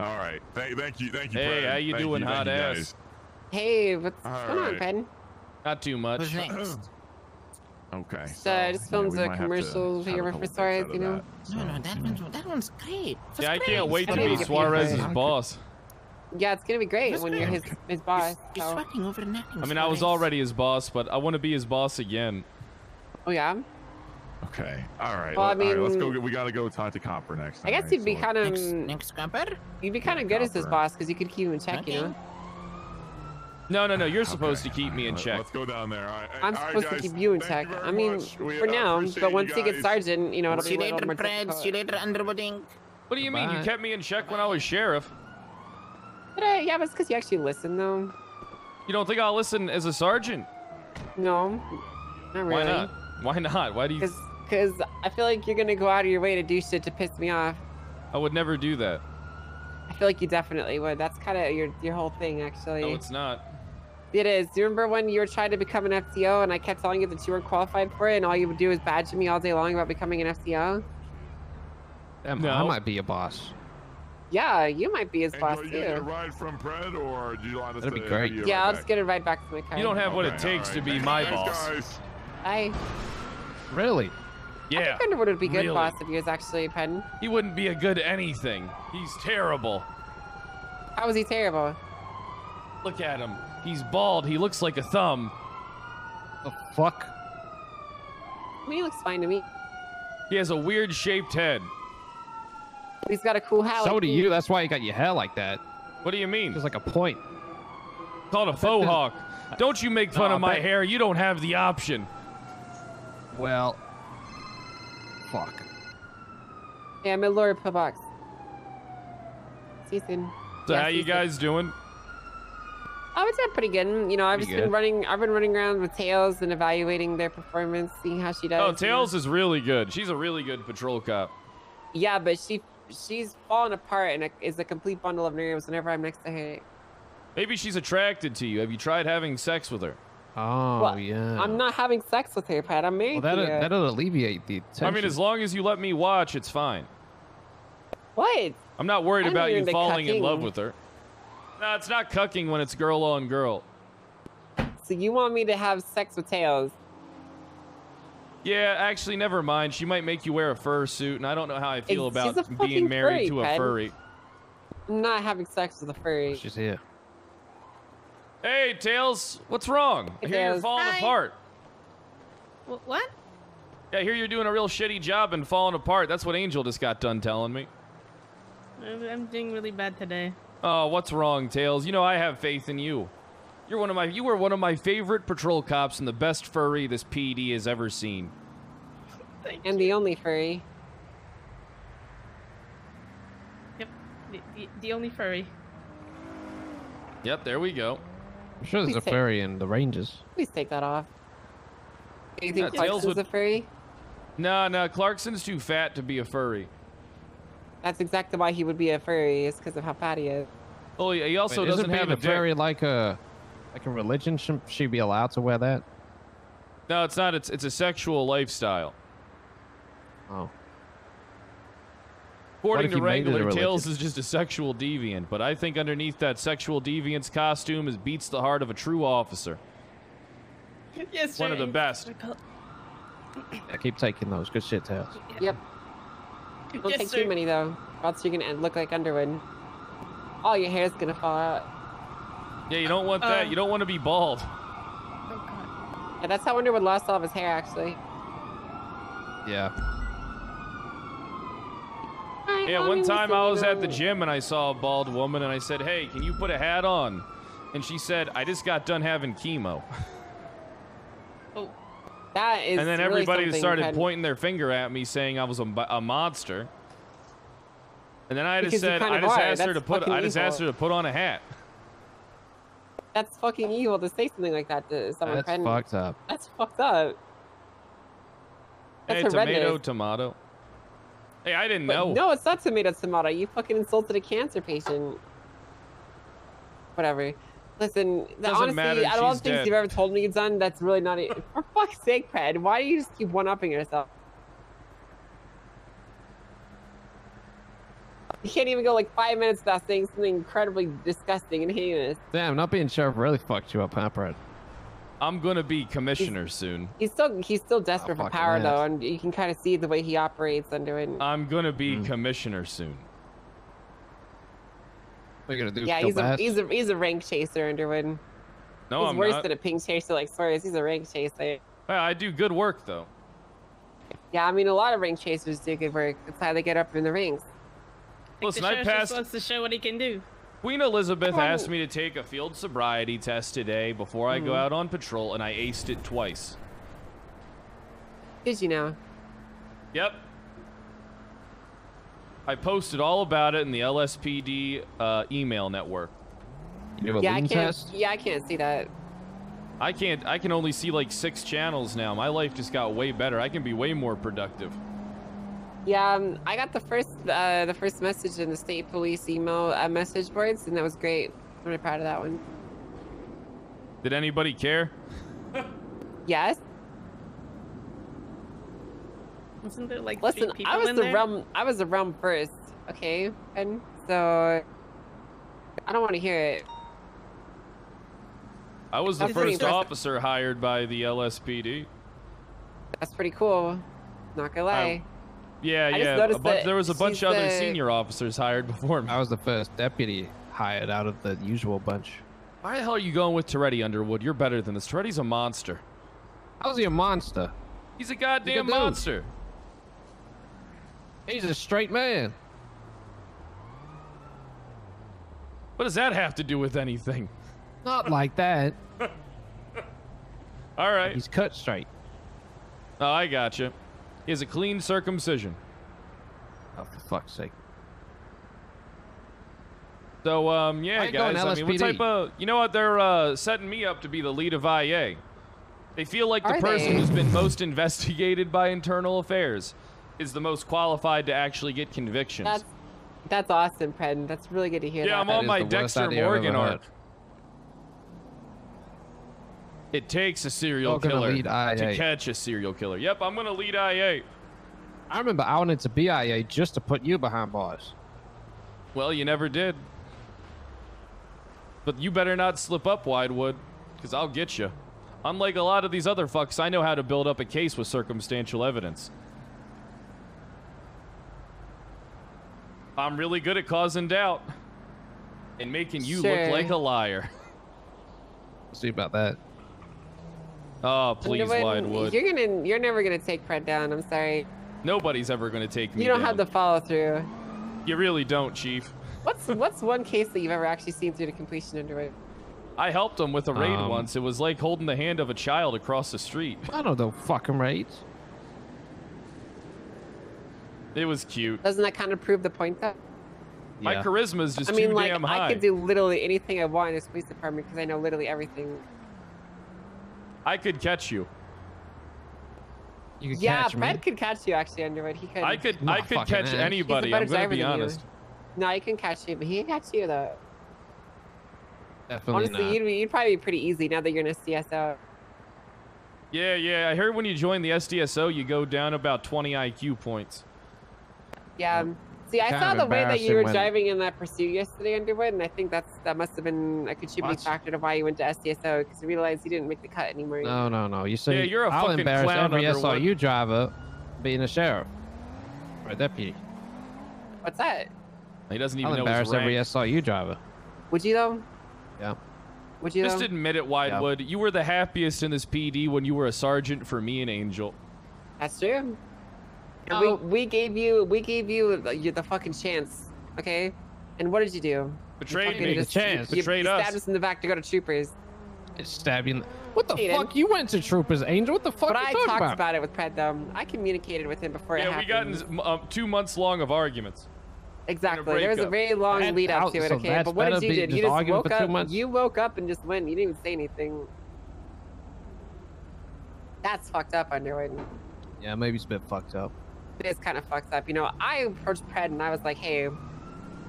All right. Thank you. Hey, Fred. how you doing, hot ass? Hey, what's going on, Ben? Not too much. Who's next? Okay. Just filmed a commercial here for Suarez, you know? No, that one's great. Yeah, I can't wait to be Suarez's boss. Yeah, it's gonna be great when you're his boss. You're sweating over the napkins. I mean, I was already his boss, but I want to be his boss again. Oh yeah. Okay. All right. Well, I mean, all right, let's go. We gotta go talk to Copper next time. I guess you'd be kind of next Copper. You'd be kind of good as his boss because you could keep him in check, you know. No. You're supposed to keep me in check. Let's go down there. All right. I'm supposed to keep you in check. I mean, for now, but once he gets sergeant, you know, it'll be a little more difficult. See you later, Underwood Inc. What do you mean? You kept me in check when I was sheriff. Yeah, but it's because you actually listen, though. You don't think I'll listen as a sergeant? No, not really. Why not? Why not? Why do you? Because I feel like you're gonna go out of your way to do shit to piss me off. I would never do that. I feel like you definitely would. That's kind of your whole thing, actually. No, it's not. It is. Do you remember when you were trying to become an FTO and I kept telling you that you weren't qualified for it and all you would do is badge me all day long about becoming an FTO? No. I might be a boss. Yeah, you might be his boss Do you too. get a ride from Pred, or do you want us That'd to be great. Yeah, I'll just get a ride back to my car. You don't have what it takes to be my boss. Guys. Hi. Really? Yeah. I think Underwood would be good really. boss if he was actually a pen. He wouldn't be a good anything. He's terrible. How was he terrible? Look at him. He's bald. He looks like a thumb. The fuck? I mean, he looks fine to me. He has a weird shaped head. He's got a cool hat. So like do me. you. That's why you got your hair like that. What do you mean? There's like a point. Called a faux hawk. Don't you make fun No, of my but- hair. You don't have the option. Well, fuck. Yeah, I'm at Laura Pillbox. See you soon. So Yeah, how see you soon. guys doing? I would say pretty good. You know, I've Pretty been good. I've been running around with Tails and evaluating their performance, seeing how she does. Oh, you know. Tails is really good. She's a really good patrol cop. Yeah, but she's fallen apart and is a complete bundle of nerves whenever I'm next to her. Maybe she's attracted to you. Have you tried having sex with her? Oh, Well, yeah. I'm not having sex with her, Pat. I'm married Well, to her. that'll alleviate the tension. I mean, as long as you let me watch, it's fine. What? I'm not worried I know about you're you into falling in cucking. love with her. No, it's not cucking when it's girl on girl. So you want me to have sex with Tails? Yeah, actually, never mind. She might make you wear a fursuit, and I don't know how I feel She's a about fucking being married furry, to a Pat. furry. I'm not having sex with a furry. She's here. Hey, Tails, what's wrong? I hear you're Tails. falling Hi. apart. What? Yeah, I hear you're doing a real shitty job and falling apart. That's what Angel just got done telling me. I'm doing really bad today. Oh, what's wrong, Tails? You know I have faith in you. You were one of my favorite patrol cops and the best furry this PD has ever seen. And the only furry. Yep. The only furry. Yep, there we go. I'm sure there's Please a take- furry in the Rangers. Please take that off. Do you think Yeah, Tails Clarkson's would- a furry? No, Clarkson's too fat to be a furry. That's exactly why he would be a furry, is because of how fat he is. Oh, yeah, he also Wait, doesn't isn't being have a a dick. furry like a religion? Shouldn't she be allowed to wear that? No, it's not. It's a sexual lifestyle. Oh. According if to you made it a Wrangler, Tails religion? is just a sexual deviant, but I think underneath that sexual deviant's costume beats the heart of a true officer. Yes, One of the best. I keep taking those. Good shit, Tails. Yep. Don't Yes, take sir. too many, though. Or else you're going to look like Underwood. All your hair's going to fall out. Yeah, you don't want that. You don't want to be bald. Oh god. Yeah, that's how Underwood lost all of his hair, actually. Yeah. Yeah, one time I was at the gym and I saw a bald woman and I said, "Hey, can you put a hat on?" And she said, "I just got done having chemo." Oh. That is And then really everybody something, started Ken. pointing their finger at me, saying I was a monster. And then I just Because you said, kind I of just are. asked her to That's put, fucking I just asked her evil. to put on a hat. That's fucking evil to say something like that to someone. That's Ken. fucked up. That's fucked up. That's Hey, tomato, horrendous. tomato. Hey, I didn't But know. no, it's not tomato. You fucking insulted a cancer patient. Whatever. Listen, Doesn't honestly, matter, out of all the she's things dead. you've ever told me you've done, that's really not it. For fuck's sake, Pred, why do you just keep one-upping yourself? You can't even go like 5 minutes without saying something incredibly disgusting and heinous. Damn, not being sheriff really fucked you up, huh, Brad? I'm gonna be commissioner soon. He's still desperate for fucking power ass. though, and you can kind of see the way he operates under it. I'm gonna be commissioner soon. What are you gonna do? Yeah, kill he's a rank chaser, Underwood. No, He's I'm worse not. than a pink chaser like Swears. He's a rank chaser. Hey, I do good work though. Yeah, I mean a lot of rank chasers do good work. That's how they get up in the ranks. Listen, the I sheriff just passed. wants to show what he can do. Queen Elizabeth asked me to take a field sobriety test today before I go out on patrol, and I aced it twice. Did you know? Yep. I posted all about it in the LSPD email network. You do a Yeah, lean I can't. test? Yeah, I can't see that. I can only see like 6 channels now. My life just got way better. I can be way more productive. Yeah, I got the first message in the state police email message boards, and that was great. I'm really proud of that one. Did anybody care? Yes. Wasn't there like Listen, 3 people I was in the there? realm. I was the realm first. Okay, and so I don't want to hear it. I was the That's pretty first impressive. officer hired by the LSPD. That's pretty cool. Not gonna lie. Yeah, I just yeah. noticed that There was a bunch she's of other the- senior officers hired before me. I was the first deputy hired out of the usual bunch. Why the hell are you going with Toretti, Underwood? You're better than this. Toretti's a monster. How's he a monster? He's a goddamn dude. monster. He's a straight man. What does that have to do with anything? Not like that. All right. He's cut straight. Oh, I gotcha. He has a clean circumcision. Oh, for fuck's sake. So, yeah, Why you guys. going I mean, what LSPD? type of? You know what? They're setting me up to be the lead of IA. They feel like the Are person they? who's been most investigated by internal affairs is the most qualified to actually get convictions. That's awesome, Pred. That's really good to hear. Yeah, that. I'm That on is my the worst Dexter idea I've Morgan ever arc. heard. It takes a serial You're gonna killer lead IA. to catch a serial killer. Yep, I'm gonna lead IA. I remember I wanted to be IA just to put you behind bars. Well, you never did. But you better not slip up, Widewood, because I'll get you. Unlike a lot of these other fucks, I know how to build up a case with circumstantial evidence. I'm really good at causing doubt and making you Sure. look like a liar. We'll see about that. Oh, please, Underwood, Widewood. You're never gonna take Pred down. I'm sorry. Nobody's ever going to take me You don't down. have the follow through. You really don't, Chief. What's one case that you've ever actually seen through to completion, Underwood? I helped him with a raid Um, once. It was like holding the hand of a child across the street. I don't know fucking raids. It was cute. Doesn't that kind of prove the point though? My Yeah. charisma is just I mean, too like, damn high. I could do literally anything I want in this police department because I know literally everything. I could catch you. You could Yeah, catch me. Pred could catch you actually, Underwood. He could. I could Not catch fucking ass. anybody. better I'm gonna driver be than you. honest. No, he can catch you, but he can catch you though. Definitely Honestly, not. you'd probably be pretty easy now that you're in a CSO. Yeah. I heard when you join the SDSO, you go down about 20 IQ points. Yeah. See, I Kind saw of the way that you were embarrassing when- driving in that pursuit yesterday, Underwood, and I think that must have been a contributing What? factor to why you went to SDSO because you realized you didn't make the cut anymore. No. You see, Yeah, you're a I'll fucking embarrass clown, every Underwood. SRU driver being a sheriff or a deputy. What's that? He doesn't even I'll know his embarrass every rank. SRU driver. Would you though? Yeah. Would you Just though? admit it, Widewood. You were the happiest in this PD when you were a sergeant for me and Angel. That's true. And Oh. we gave you the fucking chance, okay? And what did you do? Betrayed fucking me. The chance. You Betrayed stabbed us. us in the back to go to troopers. It's stabbing. What the He fuck? didn't. You went to Troopers, Angel? What the fuck But you I talking talked about? about it with Pred though. I communicated with him before it Yeah, we got happened. in 2 months long of arguments. Exactly. There was a breakup. very long That- lead up to it, so okay? that's But what did better you be do? You just just arguing woke for 2 up. months? You woke up and just went. You didn't even say anything. That's fucked up, Underwood. Yeah, maybe it's a bit fucked up. It is kind of fucked up. You know, I approached Pred and I was like, hey,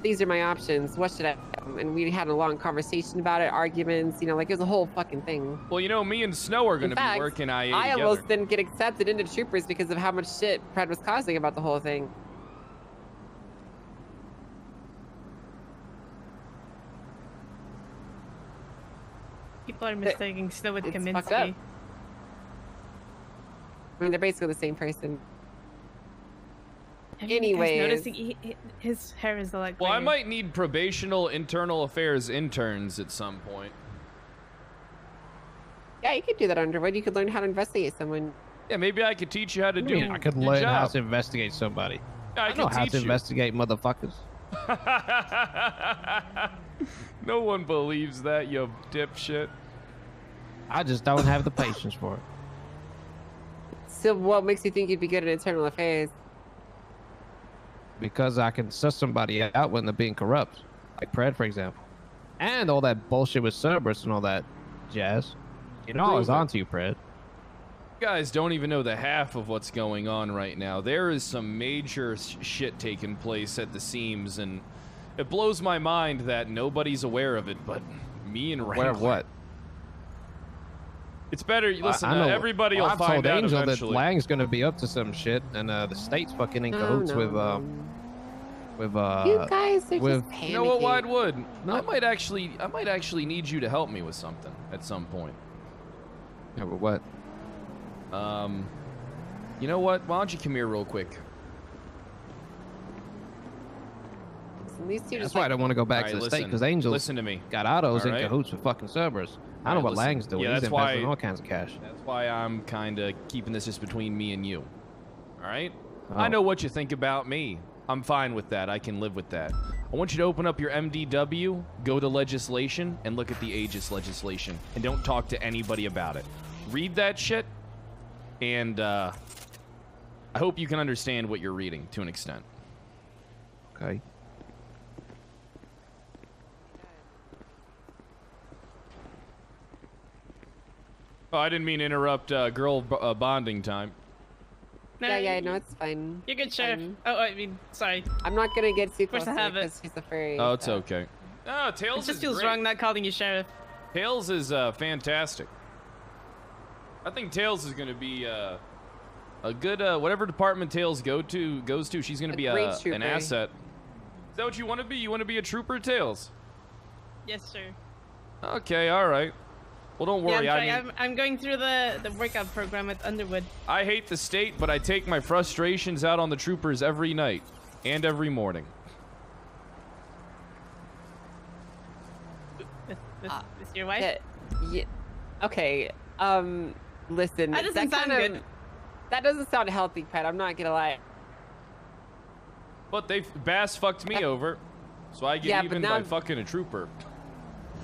these are my options. What should I do? And we had a long conversation about it, arguments, you know, like it was a whole fucking thing. Well, you know, me and Snow are going to In fact, be working IA I together. almost didn't get accepted into troopers because of how much shit Pred was causing about the whole thing. People are mistaking Snow with it's fucked Kaminsky. up. I mean, they're basically the same person. Have you guys noticed Anyways. his hair is like. Well, I weird. might need probational internal affairs interns at some point. Yeah, you could do that, Underwood. You could learn how to investigate someone. Yeah, maybe I could teach you how to do I could your learn how job. to investigate somebody. I I know can how teach to you. investigate motherfuckers. No one believes that, you dipshit. I just don't have the patience for it. So what makes you think you'd be good at internal affairs? Because I can suss somebody out when they're being corrupt. Like PRED, for example. And all that bullshit with Cerberus and all that jazz. You know, I was Prove it. onto you, PRED. You guys don't even know the half of what's going on right now. There is some major shit taking place at the seams, and it blows my mind that nobody's aware of it, but me and Wrangler. Where what? It's better. Listen, I know. everybody Well, will I've find told out Angel eventually. that Lang's gonna be up to some shit, and the state's fucking in Oh, cahoots no. with You guys are with- just panicking. You know what, Widewood? I might actually need you to help me with something at some point. Yeah, but what? You know what? Why don't you come here real quick? Listen, these two That's just why I like, don't want to go back All to right, the state listen. because Angel Listen to me. got autos All in right? cahoots with fucking Cerberus. I All know right, what listen. Lang's doing. Yeah, He's that's investing why- all kinds of cash. That's why I'm kind of keeping this just between me and you. All right? Oh. I know what you think about me. I'm fine with that. I can live with that. I want you to open up your MDW, go to legislation, and look at the aegis legislation. And don't talk to anybody about it. Read that shit, and I hope you can understand what you're reading to an extent. Okay. Oh, I didn't mean to interrupt girl bonding time. No, yeah, no, it's fine. You're good, Sheriff. Fine. Oh, I mean, sorry. I'm not gonna get too close course I to have it. because she's a furry. Oh, it's so- okay. Oh, It Tails just is feels great. wrong not calling you Sheriff. Tails is fantastic. I think Tails is going to be a good whatever department Tails goes to. She's going to be great an trooper. asset. Is that what you want to be? You want to be a trooper, Tails? Yes, sir. Okay, all right. Well, don't worry. Yeah, I'm going through the workout program at Underwood. I hate the state, but I take my frustrations out on the troopers every night and every morning. With your wife? Yeah. Okay. Listen. That doesn't sound kind of- good. That doesn't sound healthy, Pet. I'm not gonna lie. But Bass fucked me over, so I get Yeah, but even now- by fucking a trooper.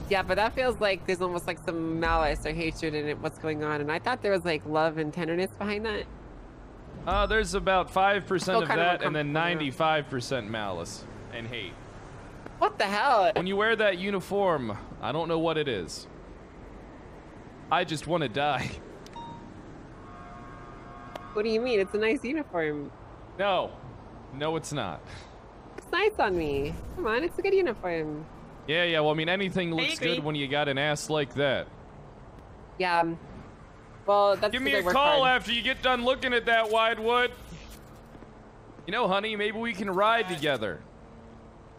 Yeah, but that feels like there's almost like some malice or hatred in it. What's going on? And I thought there was like love and tenderness behind that. There's about 5% Still of kind of that, and then uncomfortable. 95% malice and hate. What the hell? When you wear that uniform, I don't know what it is. I just want to die. What do you mean? It's a nice uniform. No, it's not. It's nice on me. Come on, it's a good uniform. Yeah, well, I mean, anything looks agree. good when you got an ass like that. Yeah. Well, that's Give me because a I work call hard. after you get done looking at that, Widewood. You know, honey, maybe we can ride together.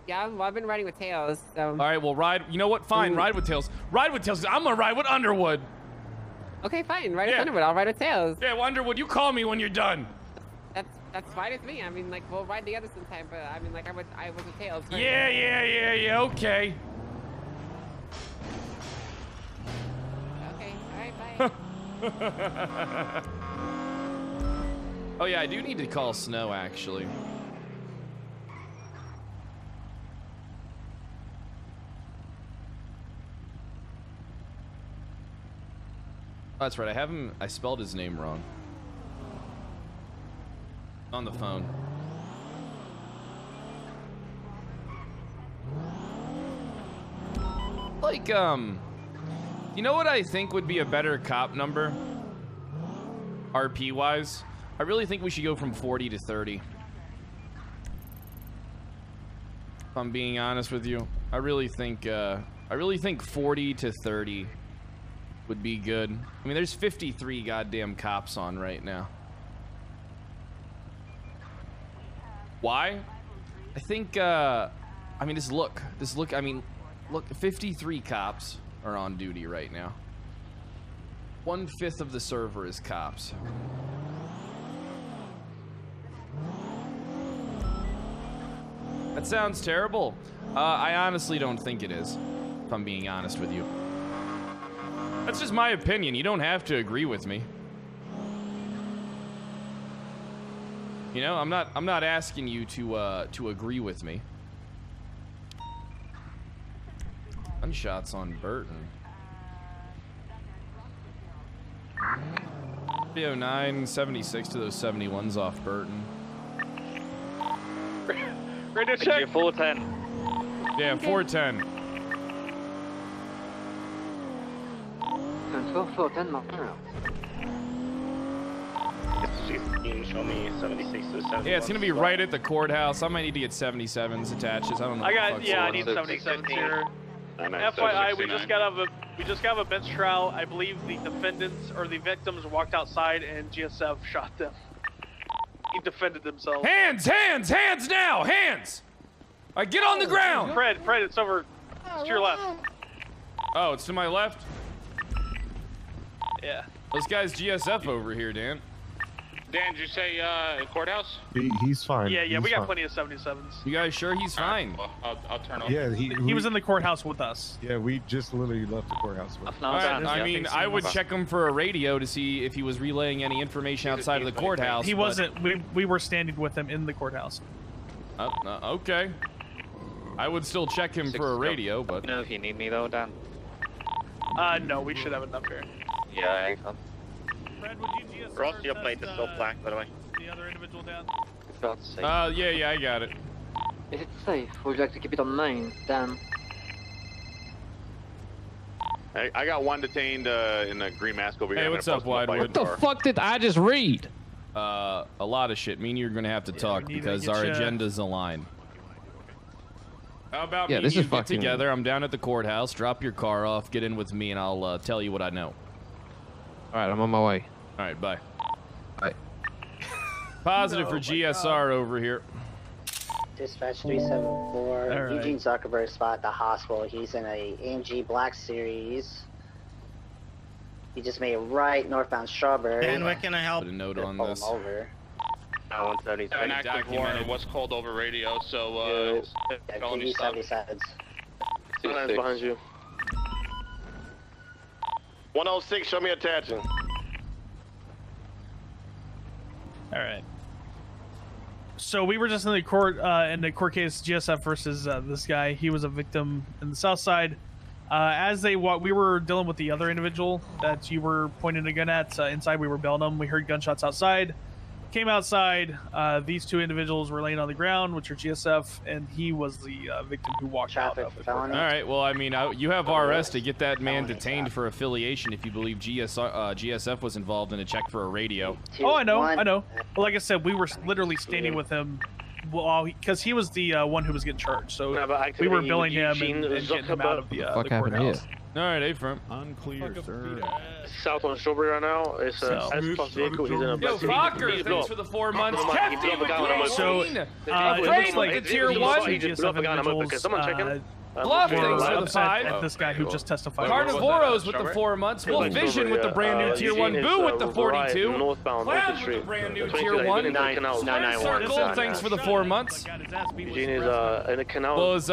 Yeah, well, I've been riding with Tails, so. All right, well, ride. You know what? Fine, Ooh. ride with Tails. Ride with Tails. I'm gonna ride with Underwood. Okay, fine. Ride with Yeah. Underwood. I'll ride with Tails. Yeah, well, Underwood, you call me when you're done. That's fine with me. I mean, like, we'll ride together sometime, but I mean, like, I was with Tails. Right? Yeah, okay. Okay, alright, bye. Oh, yeah, I do need to call Snow, actually. Oh, that's right. I spelled his name wrong. On the phone. Like, you know what I think would be a better cop number? RP-wise? I really think we should go from 40 to 30. If I'm being honest with you. I really think 40 to 30 would be good. I mean, there's 53 goddamn cops on right now. Why? I think, I mean, look, 53 cops. are on duty right now. 1/5 of the server is cops. That sounds terrible. I honestly don't think it is, if I'm being honest with you. That's just my opinion. You don't have to agree with me. You know, I'm not asking you to agree with me. Gunshots on Burton. 309, 76 to those 71s off Burton. Radio check. 410. Yeah, 410. Control 410 Martin. Can you show me 76 to 71? Yeah, it's gonna be right at the courthouse. I might need to get 77s attaches. I don't know. I got, what the yeah, I fuck's need going on. 77 here. FYI, we just got out of a bench trial. I believe the defendants or the victims walked outside and GSF shot them. He defended themselves. Hands, hands, hands now, hands! All right, get on the ground. Fred, it's over. It's to your left. Oh, it's to my left. Yeah. Those guys GSF over here, Dan. Dan, did you say courthouse? He's fine. Yeah, He's we got fine. plenty of 77s. You guys sure he's fine? Well, I'll turn off. Yeah, He was in the courthouse with us. Yeah, we just literally left the courthouse with him. All right, I mean, I would check him for a radio to see if he was relaying any information outside of the courthouse. He wasn't. We were standing with him in the courthouse. Okay. I would still check him for a radio, but. You know if you need me though, Dan? No, we should have enough here. Yeah, I am. Fred, would you GSF Ross, your plate is still black, by the way. the other individual down? Yeah, I got it. Is it safe? Would you like to keep it on 9, Dan? I got one detained in a green mask over here. Hey, what's up, Widewood? What the fuck did I just read? A lot of shit. Me and you're gonna have to talk because our agendas align. How about me and this you is get fucking together? I'm down at the courthouse. Drop your car off. Get in with me, and I'll tell you what I know. All right, I'm on my way. All right, bye. Bye. Positive for GSR over here. Dispatch 374. right. Eugene Zuckerberg spot at the hospital. He's in a AMG Black Series. He just made a right northbound Strawberry. Dan, where can I help? Put a note on Pull this. him over. 177. An active warrant was called over radio, so Yeah, felony TV stop. 77s. Behind you. 106, show me attaching. All right. So we were just in the court case, GSF versus this guy. He was a victim in the South Side. As they walked, we were dealing with the other individual that you were pointing a gun at. Inside, we were belting them. We heard gunshots outside. Came outside. These two individuals were laying on the ground, which are GSF, and he was the victim who walked out of the court. All right. Well, I mean, you have RS to get that man detained for affiliation if you believe GSF was involved in a check for a radio. Oh, I know. Well, like I said, we were literally standing with him, because he was the one who was getting charged. So we were billing him and getting him out of the courthouse. All right, A-front. Unclear, sir. South on Strawberry right now. It's a S-Plus vehicle. He's in a Yo, Fokker, thanks for the 4 months. Hefty with So, the it looks like the tier 1. Bluff, thanks for the 5. This guy who just testified. Carnivoros with the 4 months. Wolf Vision with the brand new tier 1. Boo with the 42. Clowns with the brand new tier 1. Circle, thanks for the 4 months. Eugene is in a canal. Well,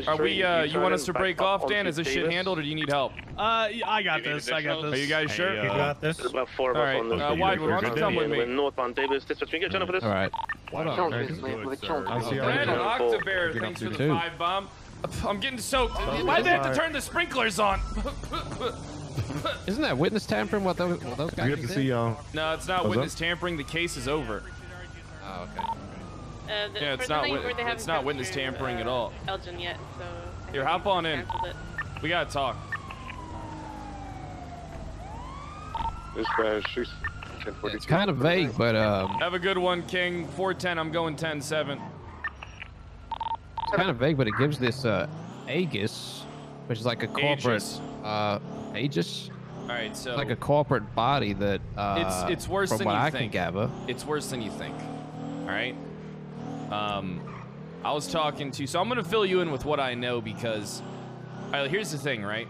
are we, you want us to break off, Dan? Is this shit handled, or do you need help? I got this. Are you guys sure? You got this. There's about 4 of All us right, on the Widewood, why don't you come with me? Northbound Davis. Can you get Jennifer this? All right. What up? Red Octabear, thanks for the 5 bomb. I'm getting soaked. Why'd they have to turn the sprinklers on? Isn't that witness tampering? What those guys We have to see No, it's not What's witness tampering. The case is over. Oh, okay. Yeah, it's not witness tampering at all. Elgin yet, so Here, hop on in. We gotta talk. It's kind of vague, but Have a good one, King. 410. I'm going 10-7. it's kind of vague, but it gives this Aegis, which is like a corporate Aegis. All right, so like a corporate body that it's worse from than what you I think. can gather. It's worse than you think. All right. I was talking to, so I'm gonna fill you in with what I know because, here's the thing, right?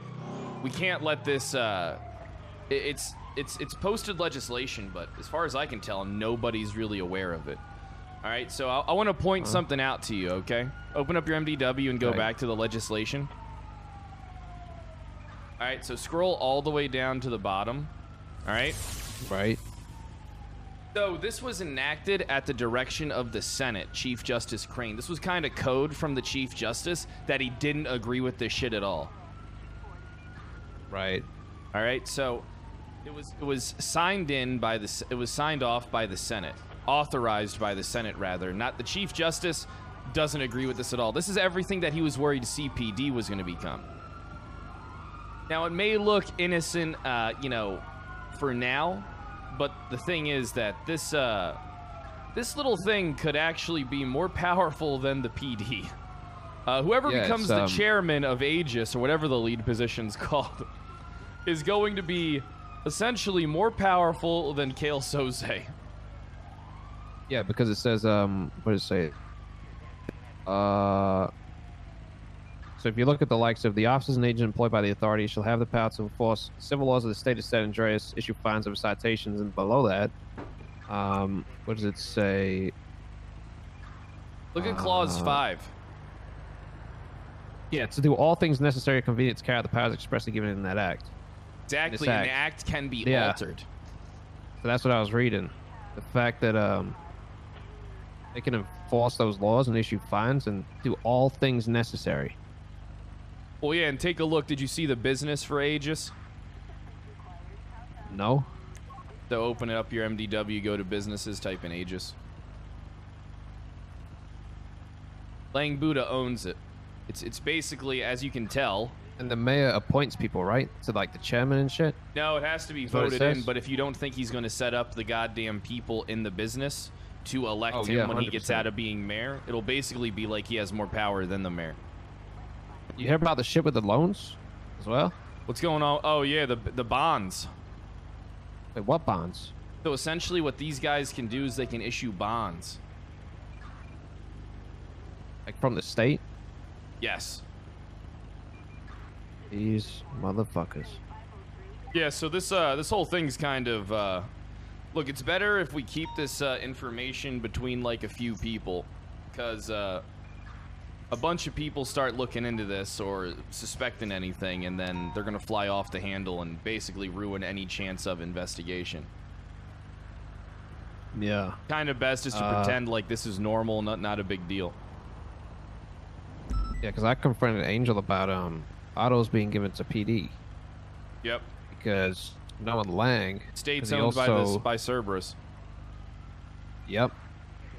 we can't let this. It's posted legislation, but as far as I can tell, nobody's really aware of it. All right, so I want to point something out to you. Okay, open up your MDW and go back to the legislation. All right, so scroll all the way down to the bottom. All right. Right. So this was enacted at the direction of the Senate, Chief Justice Crane. This was kind of code from the Chief Justice that he didn't agree with this shit at all. Right. All right. So it was signed off by the Senate, authorized by the Senate rather. Not the Chief Justice doesn't agree with this at all. This is everything that he was worried CPD was going to become. Now it may look innocent, you know, for now. But the thing is that this little thing could actually be more powerful than the PD. Whoever becomes the chairman of Aegis, or whatever the lead position's called, is going to be essentially more powerful than Kale Soze. Yeah, because it says, what does it say? So if you look at the likes of the officers and agents employed by the authority shall have the power to enforce civil laws of the state of San Andreas, issue fines and citations, and below that, what does it say? Look at Clause 5. Yeah, to do all things necessary and convenient to carry out the powers expressly given in that act. Exactly, and the act can be altered. So that's what I was reading. The fact that they can enforce those laws and issue fines and do all things necessary. Well, yeah, and take a look. Did you see the business for Aegis? No. So open it up your MDW, go to businesses, type in Aegis. Lang Buddha owns it. It's basically, as you can tell. And the mayor appoints people, right? So like the chairman and shit? No, it has to be voted in, but if you don't think he's going to set up the goddamn people in the business to elect him when he gets out of being mayor, it'll basically be like he has more power than the mayor. You hear about the shit with the loans as well? What's going on? Oh, yeah, the bonds. Wait, what bonds? So essentially what these guys can do is they can issue bonds. Like from the state? Yes. These motherfuckers. Yeah, so this whole thing's kind of... look, it's better if we keep this information between, like, a few people. Because... a bunch of people start looking into this or suspecting anything, and then they're gonna fly off the handle and basically ruin any chance of investigation. Yeah. Kind of best is to pretend like this is normal, not a big deal. Yeah, because I confronted Angel about autos being given to PD. Yep. Because Noah Lang, state's owned by Cerberus. Yep.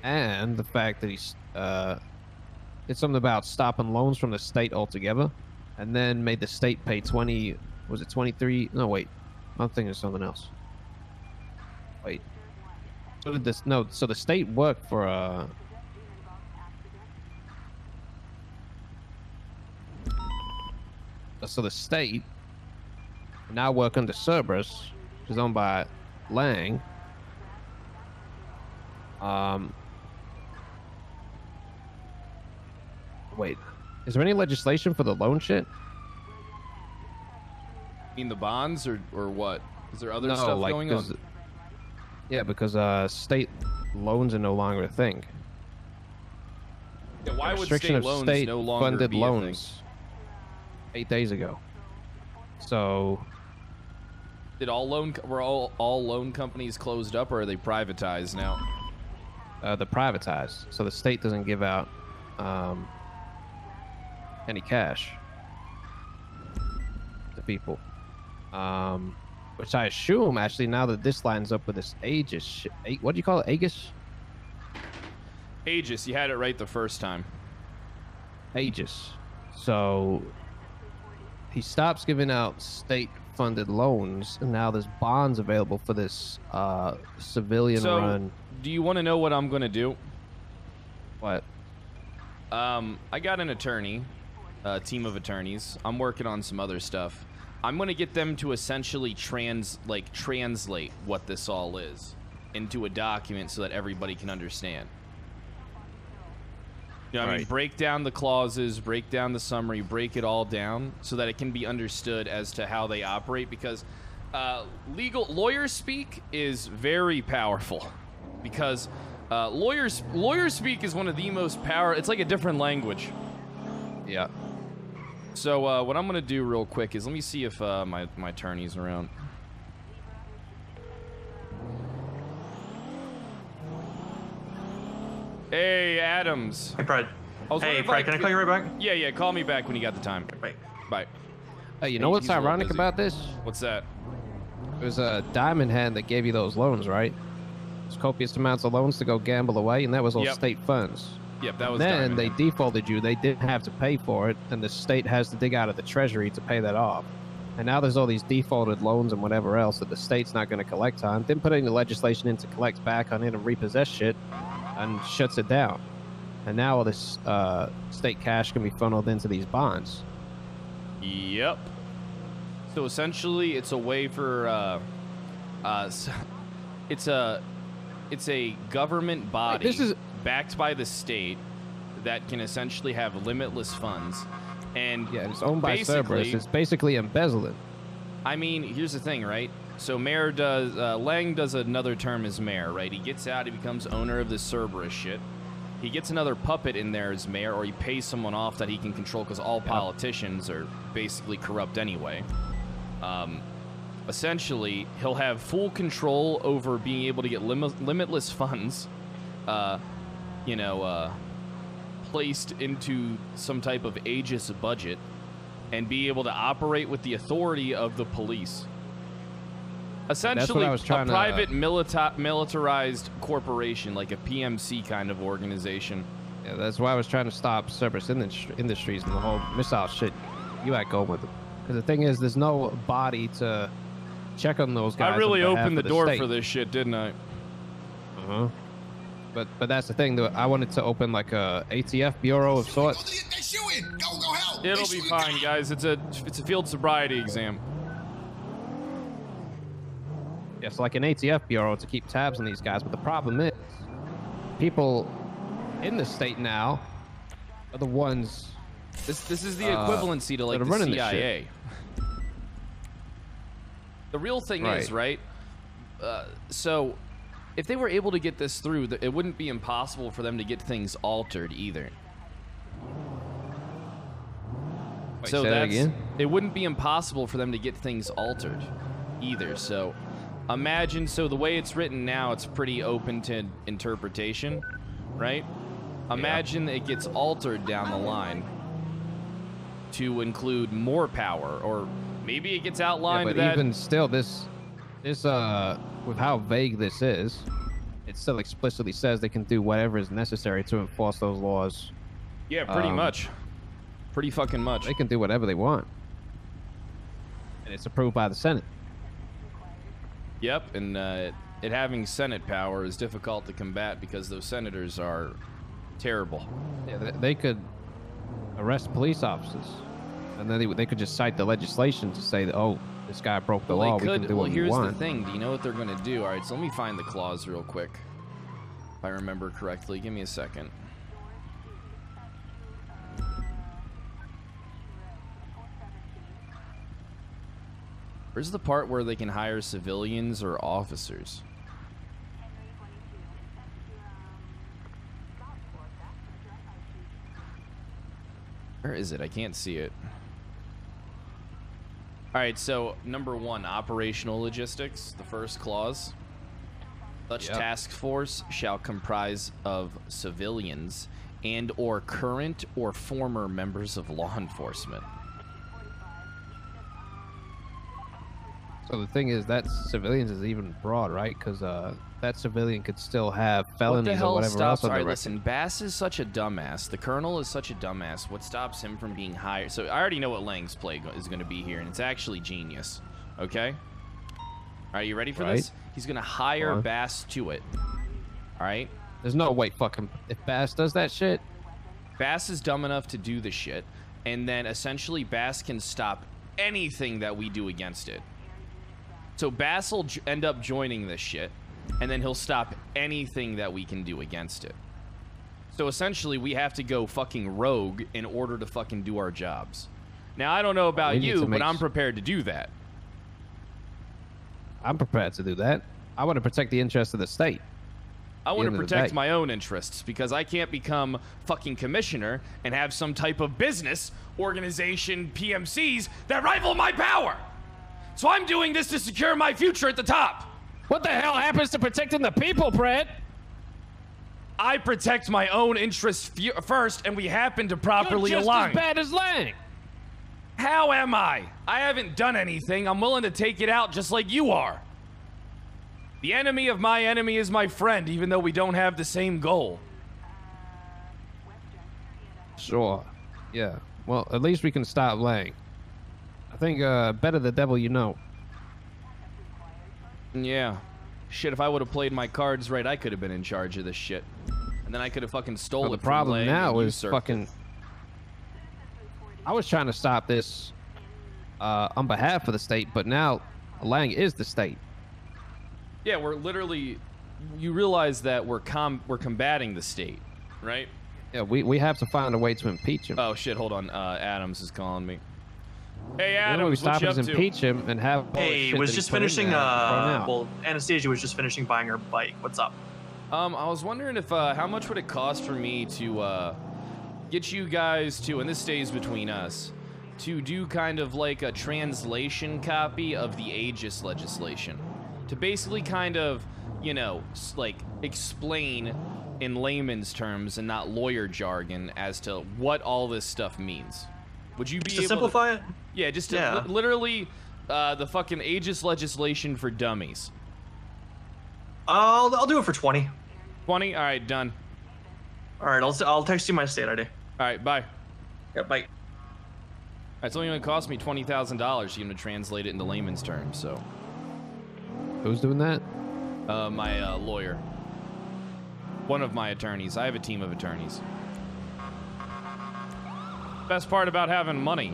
And the fact that he's did something about stopping loans from the state altogether, and then made the state pay 20, was it 23? No, wait, I'm thinking of something else. Wait, so did this? No, so the state worked for so the state now work under Cerberus, which is owned by Lang. Wait, is there any legislation for the loan shit? You mean the bonds or what? Is there other stuff going on? Yeah, because state loans are no longer a thing. Yeah, why would state loans no longer funded be loans 8 days ago? So did were all loan companies closed up, or are they privatized now? They're privatized, so the state doesn't give out any cash to people, which I assume actually now that this lines up with this Aegis shit. What do you call it? Aegis? Aegis, you had it right the first time. Aegis. So he stops giving out state funded loans, and now there's bonds available for this civilian run. Do you want to know what I'm going to do? What? I got an attorney, a team of attorneys. I'm working on some other stuff. I'm going to get them to essentially translate what this all is into a document so that everybody can understand. You know what I mean? Break down the clauses, break down the summary, break it all down so that it can be understood as to how they operate, because lawyer speak is very powerful, because lawyer speak is one of the most it's like a different language. Yeah. So what I'm gonna do real quick is let me see if my attorney's around. Hey, Adams. Hey, Pred. Hey, Pred, can I call you right back? Yeah, call me back when you got the time. Bye. Hey, you know what's ironic about this? What's that? There's a diamond hand that gave you those loans, right? There's copious amounts of loans to go gamble away, and that was all state funds. Yep, that was Then diamond. they defaulted you. They didn't have to pay for it, and the state has to dig out of the treasury to pay that off. And now there's all these defaulted loans and whatever else that the state's not going to collect on. Didn't put any legislation in to collect back on it and repossess shit, and shuts it down. And now all this state cash can be funneled into these bonds. Yep. So essentially, it's a way for it's a government body backed by the state that can essentially have limitless funds, and yeah, it's owned by Cerberus. It's basically embezzling. I mean, here's the thing, right? So Mayor does Lang does another term as mayor, right? He gets out, he becomes owner of this Cerberus shit. He gets another puppet in there as mayor, or he pays someone off that he can control, because all politicians are basically corrupt anyway. Essentially, he'll have full control over being able to get limitless funds, placed into some type of Aegis budget, and be able to operate with the authority of the police. Essentially, a private militarized corporation, like a PMC kind of organization. Yeah, that's why I was trying to stop Cerberus Industries and the whole missile shit you had going with them. Because the thing is, there's no body to check on those guys. I really opened the door state. for this shit, didn't I? Uh-huh. But that's the thing, though. I wanted to open like a ATF bureau of sorts. It'll be fine, guys. It's a field sobriety exam. Yeah, it's like an ATF bureau to keep tabs on these guys. But the problem is, people in the state now are the ones. This is the equivalency to like the CIA. The real thing is, right? So, if they were able to get this through, it wouldn't be impossible for them to get things altered either. Wait, so say that again? It wouldn't be impossible for them to get things altered either. So, imagine, so the way it's written now, it's pretty open to interpretation, right? Imagine it gets altered down the line to include more power, or maybe it gets outlined but that... even still, this with how vague this is, it still explicitly says they can do whatever is necessary to enforce those laws. Yeah, pretty much. Pretty fucking much. They can do whatever they want. And it's approved by the Senate. Yep, and it having Senate power is difficult to combat because those senators are terrible. Yeah, they could arrest police officers, and then they could just cite the legislation to say that, oh, this guy broke the law, we can do what we want. Here's the thing. Do you know what they're going to do? All right, so let me find the clause real quick. If I remember correctly. Give me a second. Where's the part where they can hire civilians or officers? Where is it? I can't see it. All right, so number 1, operational logistics, the first clause. Such task force shall comprise of civilians and or current or former members of law enforcement. So the thing is, that civilians is even broad, right? Because that civilian could still have felonies or whatever else on the record. Listen, Bass is such a dumbass. The Colonel is such a dumbass. What stops him from being hired? So I already know what Lang's play is going to be here, and it's actually genius. Okay? All right, you ready for this? He's going to hire Bass to it. All right? There's no way fucking... If Bass does that shit... Bass is dumb enough to do the shit, and then essentially Bass can stop anything that we do against it. So Bass will end up joining this shit, and then he'll stop anything that we can do against it. So essentially, we have to go fucking rogue in order to fucking do our jobs. Now, I don't know about you, but I'm prepared to do that. I'm prepared to do that. I want to protect the interests of the state. I want to protect my own interests because I can't become fucking commissioner and have some type of business organization PMCs that rival my power. So I'm doing this to secure my future at the top. What the hell happens to protecting the people, Pred? I protect my own interests first, and we happen to properly You're just align. as bad as Lang. How am I? I haven't done anything. I'm willing to take it out just like you are. The enemy of my enemy is my friend, even though we don't have the same goal. Sure. Yeah. Well, at least we can stop Lang. I think better the devil you know. Yeah. Shit, if I would have played my cards right, I could have been in charge of this shit. And then I could have fucking stole Well, it the problem from Lang now and is usurped fucking... it. I was trying to stop this on behalf of the state, but now Lang is the state. Yeah, we're literally... You realize that we're combating the state, right? Yeah, we have to find a way to impeach him. Oh, shit, hold on. Adams is calling me. Hey, The only way Adams, we what stop you is up to? impeach him and have... all the Hey, shit was that he just put in finishing, there thrown out. well, Anastasia was just finishing buying her bike. What's up? I was wondering if, how much would it cost for me to, get you guys to, and this stays between us, to do kind of like a translation copy of the Aegis legislation. To basically kind of, you know, like, explain in layman's terms and not lawyer jargon as to what all this stuff means. Would you be Just able to simplify it? Yeah, just to Yeah. literally, the fucking Aegis legislation for dummies. I'll do it for 20. 20? All right, done. All right, I'll text you my state ID. All right, bye. Yeah, bye. It's only going to cost me $20,000 to translate it into layman's terms, so. Who's doing that? My lawyer. One of my attorneys. I have a team of attorneys. Best part about having money,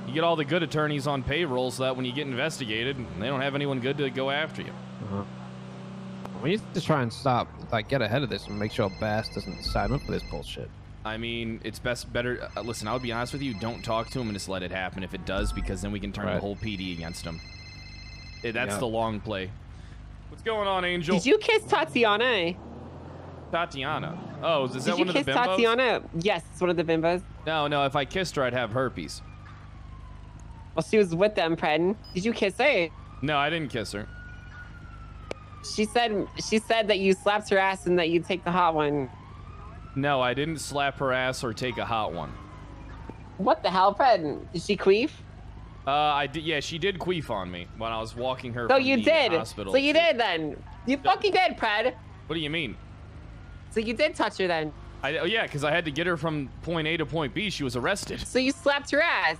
you get all the good attorneys on payroll so that when you get investigated, they don't have anyone good to go after you. We need to try and stop, like, get ahead of this and make sure Bass doesn't sign up for this bullshit. I mean, it's better. Listen, I'll be honest with you. Don't talk to him and just let it happen if it does, because then we can turn the whole PD against him. That's the long play. What's going on, Angel? Did you kiss Tatiana? Tatiana. Oh, is that Did you one of the kiss bimbos? Tatiana? Yes, it's one of the bimbos. No. If I kissed her, I'd have herpes. Well, she was with them, Pred. Did you kiss her? No, I didn't kiss her. She said that you slapped her ass and that you'd take the hot one. No, I didn't slap her ass or take a hot one. What the hell, Pred? Did she queef? I did. Yeah, she did queef on me when I was walking her. So from you the did. Hospital. So you did then. You fucking did, Pred. What do you mean? So you did touch her then. Oh yeah, because I had to get her from point A to point B. She was arrested. So you slapped her ass.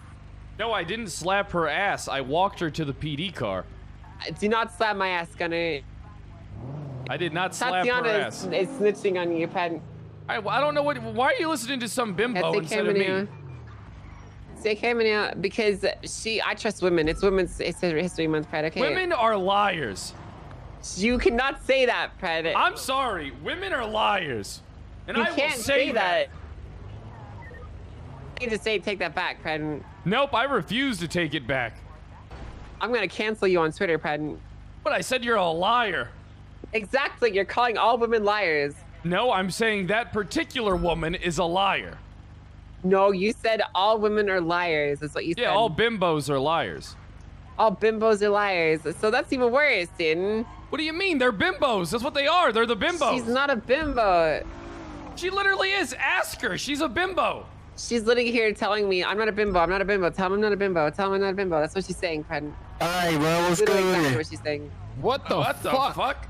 No, I didn't slap her ass. I walked her to the PD car. Do not slap my ass, Gunner. I did not slap Tatiana her ass. is snitching on you, Pred. I don't know what. Why are you listening to some bimbo instead of me? Because I trust women. It's Women's History Month, Pred. Okay. Women are liars. You cannot say that, Pred. I'm sorry. Women are liars. And You I will can't say that. You need to take that back, Pred. Nope, I refuse to take it back. I'm gonna cancel you on Twitter, Pred. But I said you're a liar. Exactly. You're calling all women liars. No, I'm saying that particular woman is a liar. No, you said all women are liars. That's what you said. Yeah, all bimbos are liars. All bimbos are liars. So that's even worse, Din. What do you mean? They're bimbos. That's what they are. They're the bimbos. She's not a bimbo. She literally is. Ask her. She's a bimbo. She's literally here telling me, I'm not a bimbo. I'm not a bimbo. Tell me I'm not a bimbo. Tell me I'm not a bimbo. That's what she's saying, Pred. Hey, bro, what's Literally good? exactly what she's saying. What the fuck?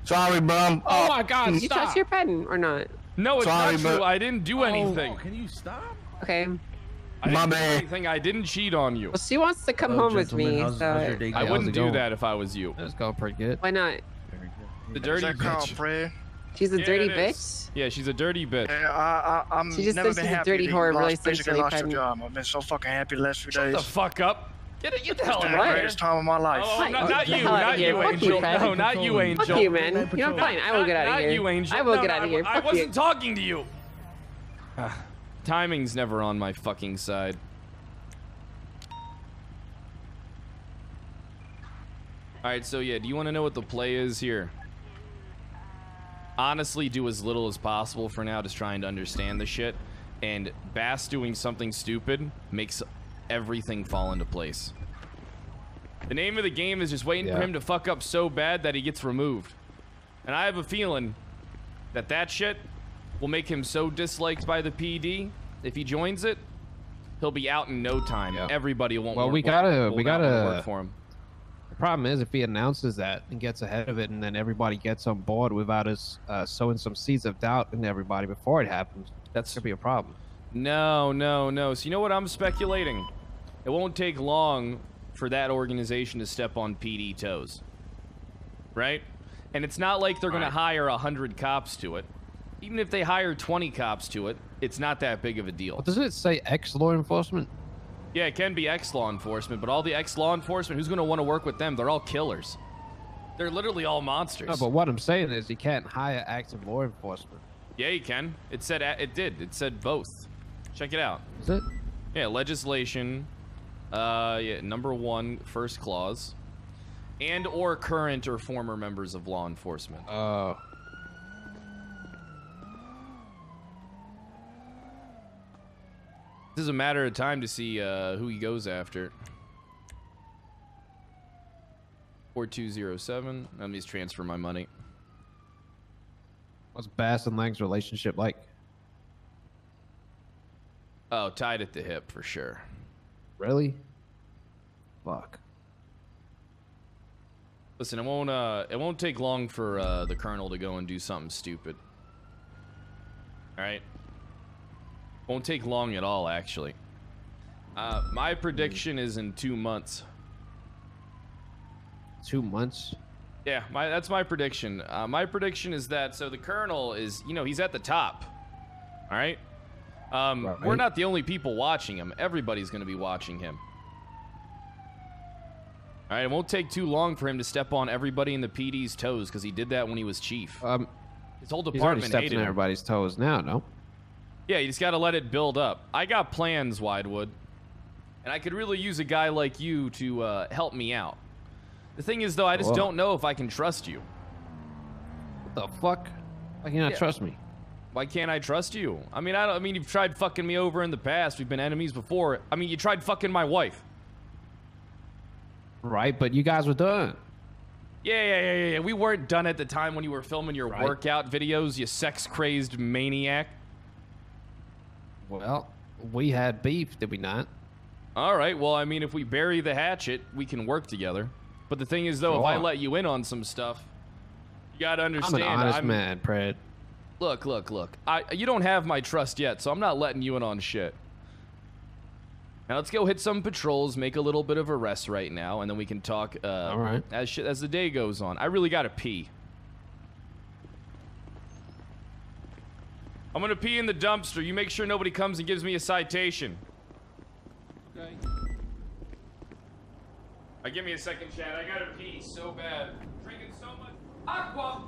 Sorry, bro. Oh my God! Did you touch your pen or not? No, it's Sorry, not but- true. I didn't do anything. Can you stop? Okay. I didn't My do bad. anything. I didn't cheat on you. Well, she wants to come Hello, home with me, gentlemen. How's so your day I going? wouldn't do going? that if I was you. It's going pretty good. why not? The dirty bitch. Pred? She's a Yeah, dirty it is. bitch. Yeah, she's a dirty bitch. I'm She just never says been she's a happy dirty that whore, you really basically lost your sensually job. I've been so fucking happy the last few Shut days. the fuck up. Get the hell It's out the of here. greatest time of my life. Oh, not Get the you, hell outta not here. you, Fuck you, Angel. Fred. No, not you, Angel. Fuck you, man. You know, fine. I will get out of Not here. you, Angel. I will No, get out of here. I Fuck wasn't you. talking to you. Timing's never on my fucking side. Alright, so yeah, do you want to know what the play is here? Honestly, do as little as possible for now, just trying to understand the shit. And Bass doing something stupid makes everything fall into place. The name of the game is just waiting for him to fuck up so bad that he gets removed. And I have a feeling that that shit will make him so disliked by the PD. If he joins it, he'll be out in no time. Everybody won't Well, work, we gotta work for him. The problem is if he announces that and gets ahead of it, and then everybody gets on board without us sowing some seeds of doubt in everybody before it happens, that's gonna be a problem. No. So you know what I'm speculating? It won't take long for that organization to step on PD toes, right? And it's not like they're gonna hire 100 cops to it. Even if they hire 20 cops to it, it's not that big of a deal. But doesn't it say ex-law enforcement? Yeah, it can be ex-law enforcement, but all the ex-law enforcement, who's going to want to work with them? They're all killers. They're literally all monsters. No, but what I'm saying is you can't hire active law enforcement. Yeah, you can. It said it did. It said both. Check it out. Is it? Yeah, legislation. Yeah, number 1, first clause, and or current or former members of law enforcement. Oh. This is a matter of time to see who he goes after. 4207. Let me just transfer my money. What's Bass and Lang's relationship like? Oh, tied at the hip for sure. Really? Fuck. Listen, it won't take long for the colonel to go and do something stupid. All right. Won't take long at all, actually. My prediction is in 2 months. 2 months? Yeah, that's my prediction. My prediction is that, so the colonel is, you know, he's at the top. All right? We're not the only people watching him. Everybody's going to be watching him. All right, it won't take too long for him to step on everybody in the PD's toes, because he did that when he was chief. His whole He's already department stepped hated on him. everybody's toes now, no? Yeah, you just got to let it build up. I got plans, Widewood. And I could really use a guy like you to help me out. The thing is, though, I just don't know if I can trust you. What the fuck? Why can't you not trust me? Why can't I trust you? I mean, you've tried fucking me over in the past. We've been enemies before. I mean, you tried fucking my wife. Right, but you guys were done. Yeah. We weren't done at the time when you were filming your workout videos, you sex-crazed maniac. Well, we had beef, did we not? All right, well, I mean, if we bury the hatchet, we can work together. But the thing is, though, if I let you in on some stuff, you gotta understand. I'm an honest man, Pred. Look. You don't have my trust yet, so I'm not letting you in on shit. Now let's go hit some patrols, make a little bit of a rest right now, and then we can talk all right. as the day goes on. I really gotta pee. I'm gonna pee in the dumpster. You make sure nobody comes and gives me a citation. Okay. Give me a second, Chad. I gotta pee so bad. Drinking so much aqua.